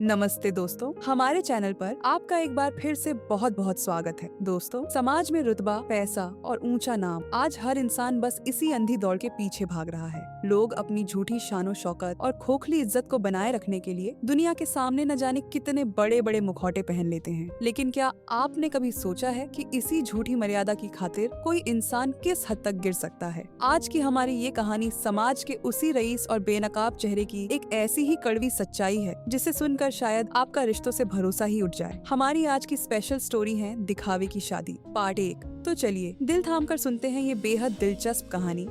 नमस्ते दोस्तों, हमारे चैनल पर आपका एक बार फिर से बहुत बहुत स्वागत है। दोस्तों, समाज में रुतबा, पैसा और ऊंचा नाम, आज हर इंसान बस इसी अंधी दौड़ के पीछे भाग रहा है। लोग अपनी झूठी शानो शौकत और खोखली इज्जत को बनाए रखने के लिए दुनिया के सामने न जाने कितने बड़े बड़े मुखौटे पहन लेते हैं। लेकिन क्या आपने कभी सोचा है कि इसी झूठी मर्यादा की खातिर कोई इंसान किस हद तक गिर सकता है? आज की हमारी ये कहानी समाज के उसी रईस और बेनकाब चेहरे की एक ऐसी ही कड़वी सच्चाई है जिसे सुनकर शायद आपका रिश्तों से भरोसा ही उठ जाए। हमारी आज की स्पेशल स्टोरी है दिखावे की शादी, पार्ट 1। तो चलिए दिल थाम कर सुनते हैं ये बेहद दिलचस्प कहानी।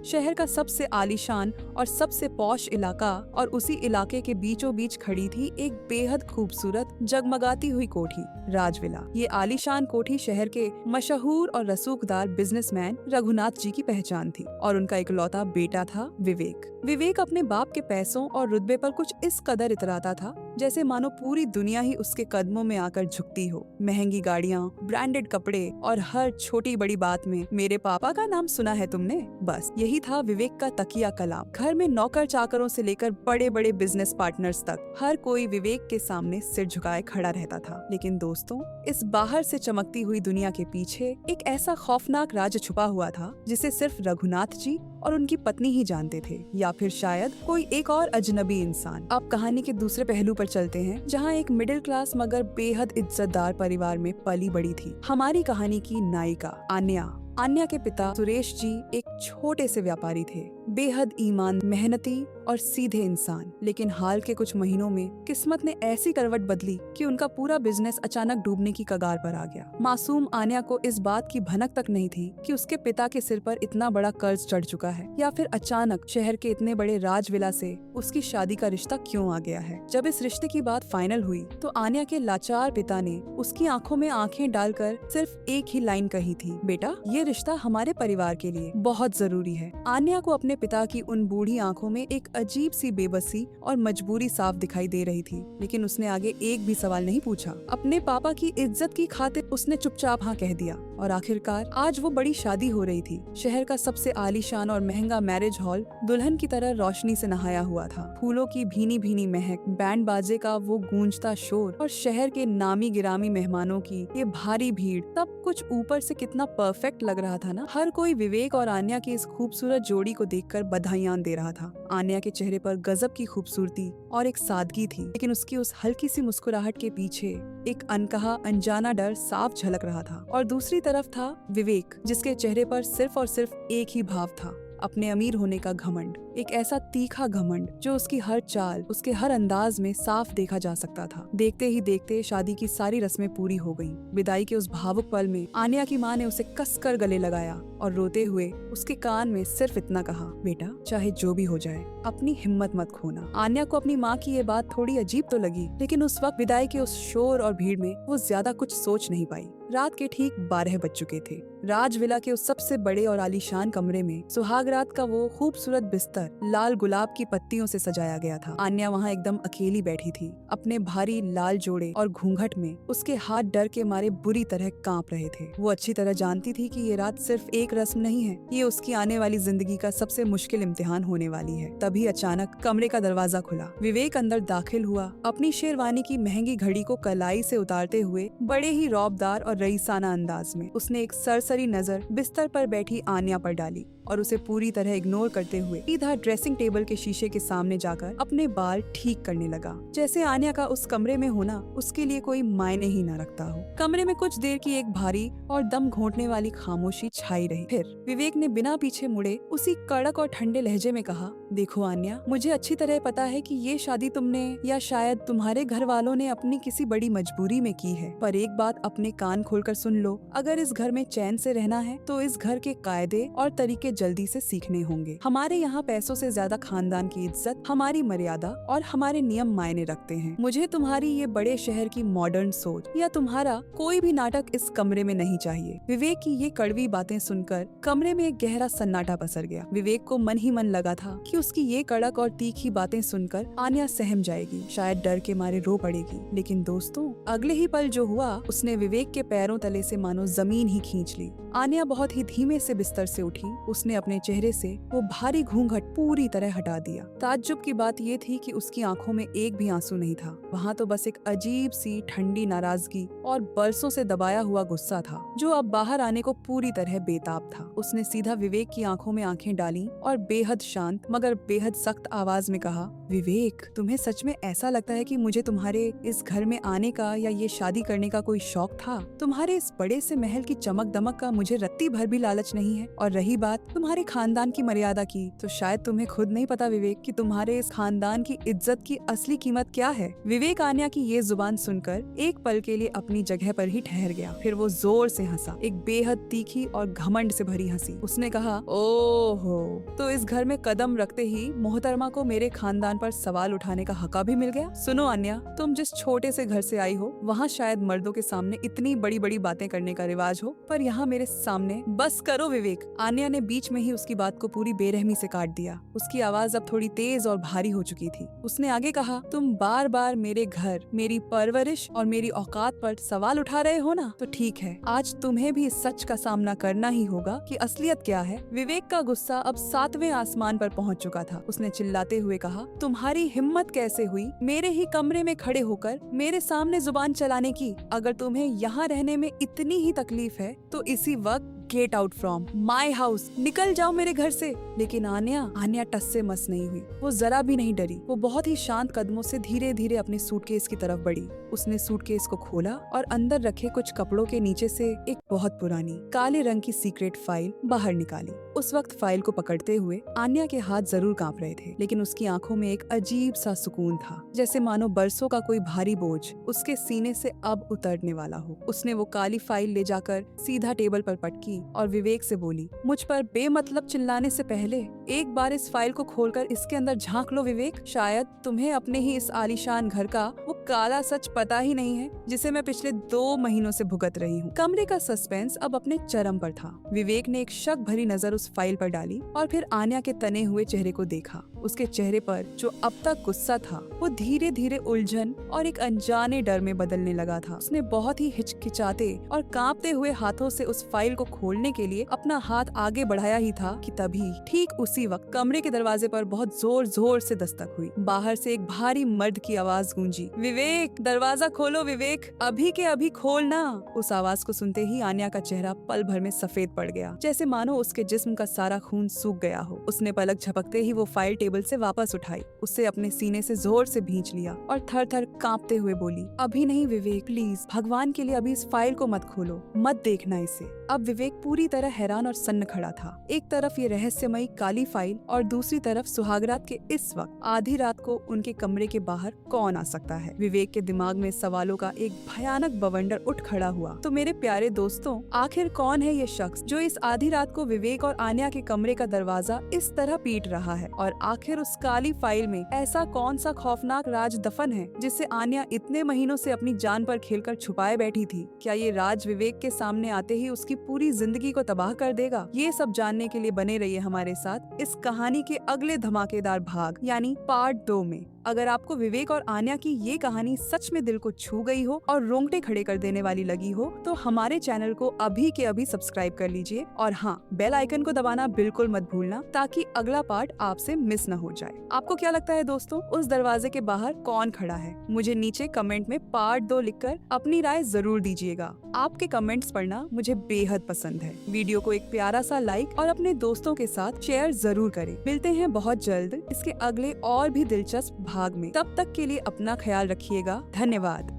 शहर का सबसे आलीशान और सबसे पॉश इलाका, और उसी इलाके के बीचों बीच खड़ी थी एक बेहद खूबसूरत जगमगाती हुई कोठी, राजविला। ये आलीशान कोठी शहर के मशहूर और रसूखदार बिजनेसमैन रघुनाथ जी की पहचान थी, और उनका इकलौता बेटा था विवेक। विवेक अपने बाप के पैसों और रुतबे पर कुछ इस कदर इतराता था जैसे मानो पूरी दुनिया ही उसके कदमों में आकर झुकती हो। महंगी गाड़ियाँ, ब्रांडेड कपड़े और हर छोटी बड़ी बात में मेरे पापा का नाम सुना है तुमने, बस यही था विवेक का तकिया कलाम। घर में नौकर चाकरों से लेकर बड़े बड़े बिजनेस पार्टनर्स तक हर कोई विवेक के सामने सिर झुकाए खड़ा रहता था। लेकिन दोस्तों, इस बाहर से चमकती हुई दुनिया के पीछे एक ऐसा खौफनाक राज छुपा हुआ था जिसे सिर्फ रघुनाथ जी और उनकी पत्नी ही जानते थे, या फिर शायद कोई एक और अजनबी इंसान। अब कहानी के दूसरे पहलू पर चलते हैं, जहां एक मिडिल क्लास मगर बेहद इज्जतदार परिवार में पली बड़ी थी हमारी कहानी की नायिका आन्या। आन्या के पिता सुरेश जी एक छोटे से व्यापारी थे, बेहद ईमान, मेहनती और सीधे इंसान। लेकिन हाल के कुछ महीनों में किस्मत ने ऐसी करवट बदली कि उनका पूरा बिजनेस अचानक डूबने की कगार पर आ गया। मासूम आन्या को इस बात की भनक तक नहीं थी कि उसके पिता के सिर पर इतना बड़ा कर्ज चढ़ चुका है, या फिर अचानक शहर के इतने बड़े राजविला से उसकी शादी का रिश्ता क्यों आ गया है। जब इस रिश्ते की बात फाइनल हुई तो आन्या के लाचार पिता ने उसकी आंखों में आंखें डालकर सिर्फ एक ही लाइन कही थी, बेटा ये रिश्ता हमारे परिवार के लिए बहुत जरूरी है। आन्या को अपने पिता की उन बूढ़ी आंखों में एक अजीब सी बेबसी और मजबूरी साफ दिखाई दे रही थी, लेकिन उसने आगे एक भी सवाल नहीं पूछा। अपने पापा की इज्जत की खातिर उसने चुपचाप हाँ कह दिया, और आखिरकार आज वो बड़ी शादी हो रही थी। शहर का सबसे आलीशान और महंगा मैरिज हॉल दुल्हन की तरह रोशनी से नहाया हुआ था। फूलों की भीनी भीनी महक, बैंड बाजे का वो गूंजता शोर और शहर के नामी गिरामी मेहमानों की ये भारी भीड़, सब कुछ ऊपर से कितना परफेक्ट लग रहा था ना। हर कोई विवेक और आन्या की इस खूबसूरत जोड़ी को देखकर बधाइयां दे रहा था। आन्या के चेहरे पर गजब की खूबसूरती और एक सादगी थी, लेकिन उसकी उस हल्की सी मुस्कुराहट के पीछे एक अनकहा अनजाना डर साफ झलक रहा था। और दूसरी तरफ था विवेक, जिसके चेहरे पर सिर्फ और सिर्फ एक ही भाव था, अपने अमीर होने का घमंड। एक ऐसा तीखा घमंड जो उसकी हर चाल, उसके हर अंदाज में साफ देखा जा सकता था। देखते ही देखते शादी की सारी रस्में पूरी हो गईं। विदाई के उस भावुक पल में आन्या की माँ ने उसे कसकर गले लगाया और रोते हुए उसके कान में सिर्फ इतना कहा, बेटा चाहे जो भी हो जाए अपनी हिम्मत मत खोना। आन्या को अपनी माँ की ये बात थोड़ी अजीब तो लगी, लेकिन उस वक्त विदाई के उस शोर और भीड़ में वो ज्यादा कुछ सोच नहीं पाई। रात के ठीक 12 बज चुके थे। राजविला के उस सबसे बड़े और आलीशान कमरे में सुहाग रात का वो खूबसूरत बिस्तर लाल गुलाब की पत्तियों से सजाया गया था। आन्या वहाँ एकदम अकेली बैठी थी, अपने भारी लाल जोड़े और घूंघट में उसके हाथ डर के मारे बुरी तरह कांप रहे थे। वो अच्छी तरह जानती थी कि ये रात सिर्फ एक रस्म नहीं है, ये उसकी आने वाली जिंदगी का सबसे मुश्किल इम्तिहान होने वाली है। तभी अचानक कमरे का दरवाजा खुला। विवेक अंदर दाखिल हुआ, अपनी शेरवानी की महंगी घड़ी को कलाई से उतारते हुए बड़े ही रौबदार और रईसाना अंदाज में। उसने एक सरसरी नजर बिस्तर पर बैठी आन्या पर डाली और उसे पूरी तरह इग्नोर करते हुए सीधा ड्रेसिंग टेबल के शीशे के सामने जाकर अपने बाल ठीक करने लगा, जैसे आन्या का उस कमरे में होना उसके लिए कोई मायने ही न रखता हो। कमरे में कुछ देर की एक भारी और दम घोंटने वाली खामोशी छाई रही। फिर विवेक ने बिना पीछे मुड़े उसी कड़क और ठंडे लहजे में कहा, देखो आन्या, मुझे अच्छी तरह पता है कि ये शादी तुमने या शायद तुम्हारे घर वालों ने अपनी किसी बड़ी मजबूरी में की है, पर एक बात अपने कान खोलकर सुन लो, अगर इस घर में चैन से रहना है तो इस घर के कायदे और तरीके जल्दी से सीखने होंगे। हमारे यहाँ पैसों से ज्यादा खानदान की इज्जत, हमारी मर्यादा और हमारे नियम मायने रखते हैं। मुझे तुम्हारी ये बड़े शहर की मॉडर्न सोच या तुम्हारा कोई भी नाटक इस कमरे में नहीं चाहिए। विवेक की ये कड़वी बातें सुनकर कमरे में एक गहरा सन्नाटा पसर गया। विवेक को मन ही मन लगा था कि उसकी ये कड़क और तीखी बातें सुनकर आन्या सहम जाएगी, शायद डर के मारे रो पड़ेगी। लेकिन दोस्तों, अगले ही पल जो हुआ उसने विवेक के पैरों तले से मानो जमीन ही खींच ली। आन्या बहुत ही धीमे से बिस्तर से उठी। उसने उसने अपने चेहरे से वो भारी घूंघट पूरी तरह हटा दिया। ताज्जुब की बात ये थी कि उसकी आंखों में एक भी आंसू नहीं था। वहाँ तो बस एक अजीब सी ठंडी नाराजगी और बरसों से दबाया हुआ गुस्सा था, जो अब बाहर आने को पूरी तरह बेताब था। उसने सीधा विवेक की आंखों में आंखें डाली और बेहद शांत मगर बेहद सख्त आवाज में कहा, विवेक, तुम्हें सच में ऐसा लगता है कि मुझे तुम्हारे इस घर में आने का या ये शादी करने का कोई शौक था? तुम्हारे इस बड़े से महल की चमक दमक का मुझे रत्ती भर भी लालच नहीं है। और रही बात तुम्हारे खानदान की मर्यादा की, तो शायद तुम्हें खुद नहीं पता विवेक कि तुम्हारे इस खानदान की इज्जत की असली कीमत क्या है। विवेक आन्या की ये जुबान सुनकर एक पल के लिए अपनी जगह पर ही ठहर गया। फिर वो जोर से हंसा, एक बेहद तीखी और घमंड से भरी हंसी। उसने कहा, ओहो, तो इस घर में कदम रखते ही मोहतरमा को मेरे खानदान पर सवाल उठाने का हक भी मिल गया। सुनो आन्या, तुम जिस छोटे से घर से आई हो, वहाँ शायद मर्दों के सामने इतनी बड़ी बड़ी बातें करने का रिवाज हो, पर यहाँ मेरे सामने बस करो विवेक। आन्या ने बीच में ही उसकी बात को पूरी बेरहमी से काट दिया। उसकी आवाज अब थोड़ी तेज और भारी हो चुकी थी। उसने आगे कहा, तुम बार बार मेरे घर, मेरी परवरिश और मेरी औकात पर सवाल उठा रहे हो ना, तो ठीक है, आज तुम्हें भी इस सच का सामना करना ही होगा कि असलियत क्या है। विवेक का गुस्सा अब 7वें आसमान पर पहुंच चुका था। उसने चिल्लाते हुए कहा, तुम्हारी हिम्मत कैसे हुई मेरे ही कमरे में खड़े होकर मेरे सामने जुबान चलाने की? अगर तुम्हें यहाँ रहने में इतनी ही तकलीफ है तो इसी वक्त get out from my house, निकल जाओ मेरे घर से। लेकिन आन्या टस से मस नहीं हुई। वो जरा भी नहीं डरी। वो बहुत ही शांत कदमों से धीरे धीरे अपने सूटकेस की तरफ बढ़ी। उसने सूटकेस को खोला और अंदर रखे कुछ कपड़ों के नीचे से एक बहुत पुरानी काले रंग की सीक्रेट फाइल बाहर निकाली। उस वक्त फाइल को पकड़ते हुए आन्या के हाथ जरूर कांप रहे थे, लेकिन उसकी आंखों में एक अजीब सा सुकून था, जैसे मानो बरसों का कोई भारी बोझ उसके सीने से अब उतरने वाला हो। उसने वो काली फाइल ले जाकर सीधा टेबल पर पटकी और विवेक से बोली, मुझ पर बेमतलब चिल्लाने से पहले एक बार इस फाइल को खोलकर इसके अंदर झांक लो विवेक। शायद तुम्हें अपने ही इस आलीशान घर का वो काला सच पता ही नहीं है जिसे मैं पिछले 2 महीनों से भुगत रही हूँ। कमरे का सस्पेंस अब अपने चरम पर था। विवेक ने एक शक भरी नजर उस फाइल पर डाली और फिर आन्या के तने हुए चेहरे को देखा। उसके चेहरे पर जो अब तक गुस्सा था वो धीरे धीरे उलझन और एक अनजाने डर में बदलने लगा था। उसने बहुत ही हिचकिचाते और कांपते हुए हाथों से उस फाइल को खोलने के लिए अपना हाथ आगे बढ़ाया ही था कि तभी ठीक उसी वक्त कमरे के दरवाजे पर बहुत जोर जोर से दस्तक हुई। बाहर से एक भारी मर्द की आवाज गूंजी, विवेक, दरवाजा खोलो विवेक, अभी के अभी खोलना। उस आवाज को सुनते ही आन्या का चेहरा पल भर में सफेद पड़ गया, जैसे मानो उसके जिस्म का सारा खून सूख गया हो। उसने पलक झपकते ही वो फाइल टेबल से वापस उठाई, उसे अपने सीने से जोर से भींच लिया और थर थर कांपते हुए बोली, अभी नहीं विवेक, प्लीज, भगवान के लिए अभी इस फाइल को मत खोलो, मत देखना इसे। अब विवेक पूरी तरह हैरान और सन्न खड़ा था। एक तरफ ये रहस्यमयी काली फाइल और दूसरी तरफ सुहागरात के इस वक्त आधी रात को उनके कमरे के बाहर कौन आ सकता है। विवेक के दिमाग में सवालों का एक भयानक बवंडर उठ खड़ा हुआ। तो मेरे प्यारे दोस्तों, आखिर कौन है ये शख्स जो इस आधी रात को विवेक और आन्या के कमरे का दरवाजा इस तरह पीट रहा है? और आखिर उस काली फाइल में ऐसा कौन सा खौफनाक राज दफन है जिसे आन्या इतने महीनों से अपनी जान पर खेलकर छुपाए बैठी थी? क्या ये राज विवेक के सामने आते ही उसकी पूरी जिंदगी को तबाह कर देगा? ये सब जानने के लिए बने रहिए हमारे साथ इस कहानी के अगले धमाकेदार भाग यानी पार्ट 2 में। अगर आपको विवेक और आन्या की ये कहानी सच में दिल को छू गई हो और रोंगटे खड़े कर देने वाली लगी हो तो हमारे चैनल को अभी के अभी सब्सक्राइब कर लीजिए और हाँ, बेल आइकन को दबाना बिल्कुल मत भूलना ताकि अगला पार्ट आपसे मिस न हो जाए। आपको क्या लगता है दोस्तों, उस दरवाजे के बाहर कौन खड़ा है? मुझे नीचे कमेंट में पार्ट 2 लिखकर अपनी राय जरूर दीजिएगा। आपके कमेंट्स पढ़ना मुझे बेहद पसंद है। वीडियो को एक प्यारा सा लाइक और अपने दोस्तों के साथ शेयर जरूर करें। मिलते हैं बहुत जल्द इसके अगले और भी दिलचस्प भाग में। तब तक के लिए अपना ख्याल रखिएगा। धन्यवाद।